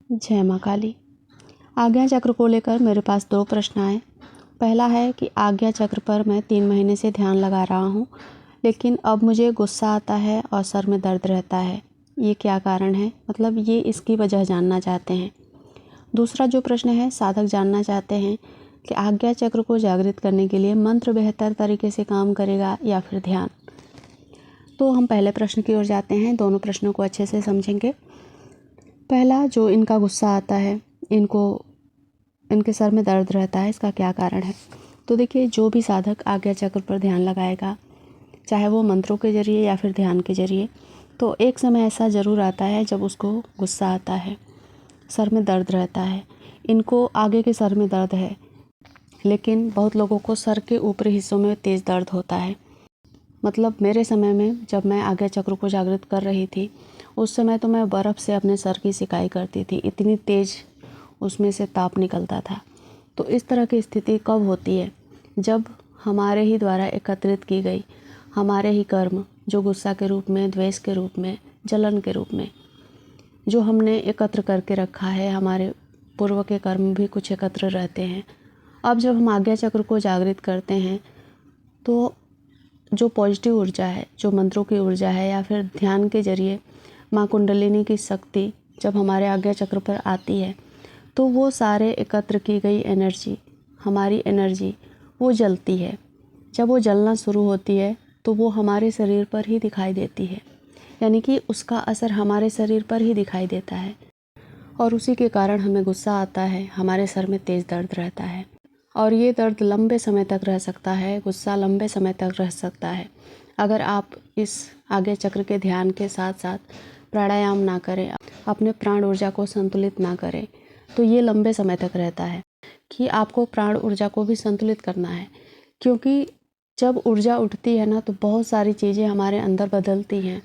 जय माँ काली। आज्ञा चक्र को लेकर मेरे पास 2 प्रश्न आए। पहला है कि आज्ञा चक्र पर मैं 3 महीने से ध्यान लगा रहा हूँ, लेकिन अब मुझे गुस्सा आता है और सर में दर्द रहता है। ये क्या कारण है? मतलब ये इसकी वजह जानना चाहते हैं। दूसरा जो प्रश्न है, साधक जानना चाहते हैं कि आज्ञा चक्र को जागृत करने के लिए मंत्र बेहतर तरीके से काम करेगा या फिर ध्यान। तो हम पहले प्रश्न की ओर जाते हैं, दोनों प्रश्नों को अच्छे से समझेंगे। पहला, जो इनका गुस्सा आता है, इनके सर में दर्द रहता है, इसका क्या कारण है? तो देखिए, जो भी साधक आज्ञा चक्र पर ध्यान लगाएगा, चाहे वो मंत्रों के जरिए या फिर ध्यान के जरिए, तो एक समय ऐसा ज़रूर आता है जब उसको गुस्सा आता है, सर में दर्द रहता है। इनको आगे के सर में दर्द है, लेकिन बहुत लोगों को सर के ऊपरी हिस्सों में तेज़ दर्द होता है। मतलब मेरे समय में जब मैं आज्ञा चक्र को जागृत कर रही थी, उस समय तो मैं बर्फ़ से अपने सर की सिकाई करती थी, इतनी तेज़ उसमें से ताप निकलता था। तो इस तरह की स्थिति कब होती है? जब हमारे ही द्वारा एकत्रित की गई हमारे ही कर्म, जो गुस्सा के रूप में, द्वेष के रूप में, जलन के रूप में, जो हमने एकत्र करके रखा है, हमारे पूर्व के कर्म भी कुछ एकत्र रहते हैं। अब जब हम आज्ञा चक्र को जागृत करते हैं, तो जो पॉजिटिव ऊर्जा है, जो मंत्रों की ऊर्जा है या फिर ध्यान के जरिए माँ कुंडलिनी की शक्ति जब हमारे आज्ञा चक्र पर आती है, तो वो सारे एकत्र की गई एनर्जी, हमारी एनर्जी, वो जलती है। जब वो जलना शुरू होती है तो वो हमारे शरीर पर ही दिखाई देती है, यानी कि उसका असर हमारे शरीर पर ही दिखाई देता है और उसी के कारण हमें गुस्सा आता है, हमारे सर में तेज़ दर्द रहता है और ये दर्द लंबे समय तक रह सकता है, गुस्सा लंबे समय तक रह सकता है। अगर आप इस आज्ञा चक्र के ध्यान के साथ साथ प्राणायाम ना करें, अपने प्राण ऊर्जा को संतुलित ना करें, तो ये लंबे समय तक रहता है। कि आपको प्राण ऊर्जा को भी संतुलित करना है, क्योंकि जब ऊर्जा उठती है ना, तो बहुत सारी चीज़ें हमारे अंदर बदलती हैं।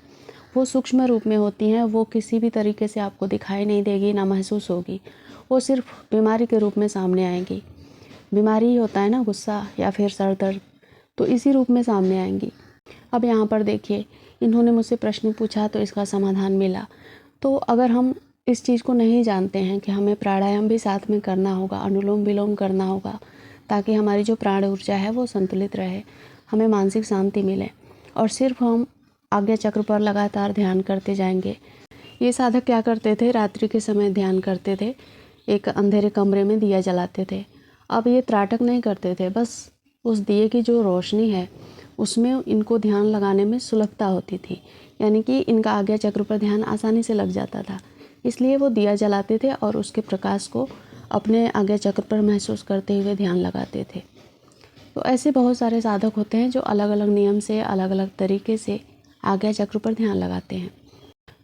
वो सूक्ष्म रूप में होती हैं, वो किसी भी तरीके से आपको दिखाई नहीं देगी, ना महसूस होगी। वो सिर्फ बीमारी के रूप में सामने आएंगी। बीमारी ही होता है ना गुस्सा या फिर सर दर्द, तो इसी रूप में सामने आएंगी। अब यहाँ पर देखिए, इन्होंने मुझसे प्रश्न पूछा तो इसका समाधान मिला। तो अगर हम इस चीज़ को नहीं जानते हैं कि हमें प्राणायाम भी साथ में करना होगा, अनुलोम विलोम करना होगा, ताकि हमारी जो प्राण ऊर्जा है वो संतुलित रहे, हमें मानसिक शांति मिले, और सिर्फ हम आज्ञा चक्र पर लगातार ध्यान करते जाएंगे। ये साधक क्या करते थे? रात्रि के समय ध्यान करते थे, एक अंधेरे कमरे में दिया जलाते थे। अब ये त्राटक नहीं करते थे, बस उस दिए की जो रोशनी है उसमें इनको ध्यान लगाने में सुलभता होती थी, यानी कि इनका आज्ञा चक्र पर ध्यान आसानी से लग जाता था। इसलिए वो दिया जलाते थे और उसके प्रकाश को अपने आज्ञा चक्र पर महसूस करते हुए ध्यान लगाते थे। तो ऐसे बहुत सारे साधक होते हैं जो अलग अलग नियम से, अलग अलग तरीके से आज्ञा चक्र पर ध्यान लगाते हैं।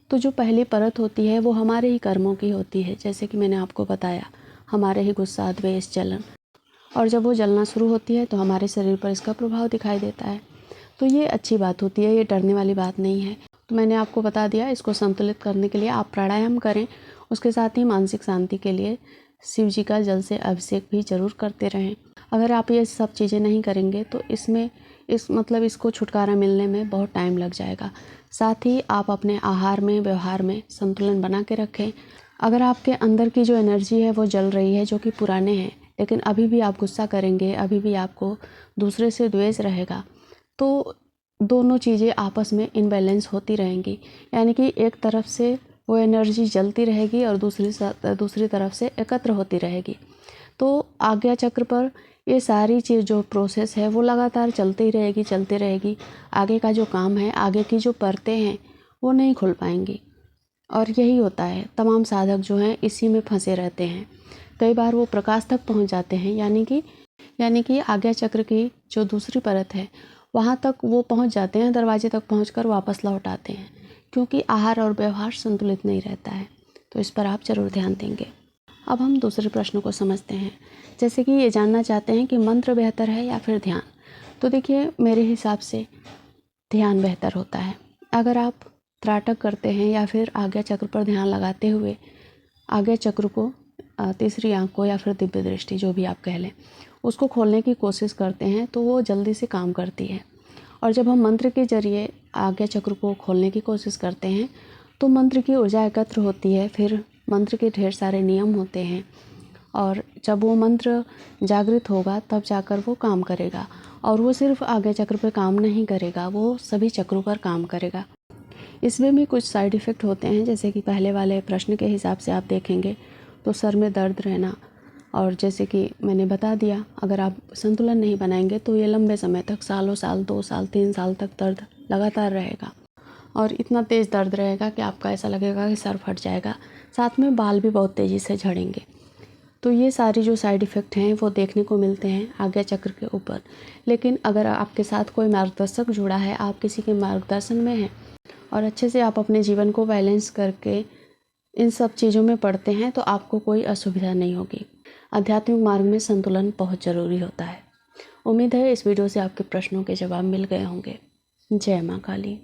तो जो पहली परत होती है वो हमारे ही कर्मों की होती है, जैसे कि मैंने आपको बताया, हमारे ही गुस्सा, द्वेष, जलन, और जब वो जलना शुरू होती है तो हमारे शरीर पर इसका प्रभाव दिखाई देता है। तो ये अच्छी बात होती है, ये डरने वाली बात नहीं है। तो मैंने आपको बता दिया, इसको संतुलित करने के लिए आप प्राणायाम करें, उसके साथ ही मानसिक शांति के लिए शिव जी का जल से अभिषेक भी जरूर करते रहें। अगर आप ये सब चीज़ें नहीं करेंगे तो इसको छुटकारा मिलने में बहुत टाइम लग जाएगा। साथ ही आप अपने आहार में, व्यवहार में संतुलन बना के रखें। अगर आपके अंदर की जो एनर्जी है वो जल रही है, जो कि पुराने हैं, लेकिन अभी भी आप गुस्सा करेंगे, अभी भी आपको दूसरे से द्वेष रहेगा, तो दोनों चीज़ें आपस में इनबैलेंस होती रहेंगी। यानी कि एक तरफ से वो एनर्जी जलती रहेगी और दूसरी तरफ से एकत्र होती रहेगी। तो आज्ञा चक्र पर ये सारी चीज़, जो प्रोसेस है, वो लगातार चलती रहेगी। आगे का जो काम है, आगे की जो परतें हैं, वो नहीं खुल पाएंगी। और यही होता है, तमाम साधक जो हैं इसी में फंसे रहते हैं। कई बार वो प्रकाश तक पहुंच जाते हैं, यानी कि आज्ञा चक्र की जो दूसरी परत है वहाँ तक वो पहुंच जाते हैं, दरवाजे तक पहुंचकर वापस लौट आते हैं, क्योंकि आहार और व्यवहार संतुलित नहीं रहता है। तो इस पर आप जरूर ध्यान देंगे। अब हम दूसरे प्रश्न को समझते हैं, जैसे कि ये जानना चाहते हैं कि मंत्र बेहतर है या फिर ध्यान। तो देखिए, मेरे हिसाब से ध्यान बेहतर होता है। अगर आप त्राटक करते हैं या फिर आज्ञा चक्र पर ध्यान लगाते हुए आज्ञा चक्र को, तीसरी आंख को या फिर दिव्य दृष्टि, जो भी आप कह लें, उसको खोलने की कोशिश करते हैं, तो वो जल्दी से काम करती है। और जब हम मंत्र के जरिए आज्ञा चक्र को खोलने की कोशिश करते हैं तो मंत्र की ऊर्जा एकत्र होती है, फिर मंत्र के ढेर सारे नियम होते हैं और जब वो मंत्र जागृत होगा तब जाकर वो काम करेगा। और वो सिर्फ आज्ञा चक्र पर काम नहीं करेगा, वो सभी चक्रों पर काम करेगा। इसमें भी कुछ साइड इफ़ेक्ट होते हैं, जैसे कि पहले वाले प्रश्न के हिसाब से आप देखेंगे तो सर में दर्द रहना, और जैसे कि मैंने बता दिया अगर आप संतुलन नहीं बनाएंगे तो ये लंबे समय तक, सालों साल, 2 साल 3 साल तक दर्द लगातार रहेगा और इतना तेज़ दर्द रहेगा कि आपका ऐसा लगेगा कि सर फट जाएगा। साथ में बाल भी बहुत तेज़ी से झड़ेंगे। तो ये सारी जो साइड इफ़ेक्ट हैं वो देखने को मिलते हैं आज्ञा चक्र के ऊपर। लेकिन अगर आपके साथ कोई मार्गदर्शक जुड़ा है, आप किसी के मार्गदर्शन में हैं और अच्छे से आप अपने जीवन को बैलेंस करके इन सब चीज़ों में पढ़ते हैं तो आपको कोई असुविधा नहीं होगी। आध्यात्मिक मार्ग में संतुलन बहुत ज़रूरी होता है। उम्मीद है इस वीडियो से आपके प्रश्नों के जवाब मिल गए होंगे। जय माँ काली।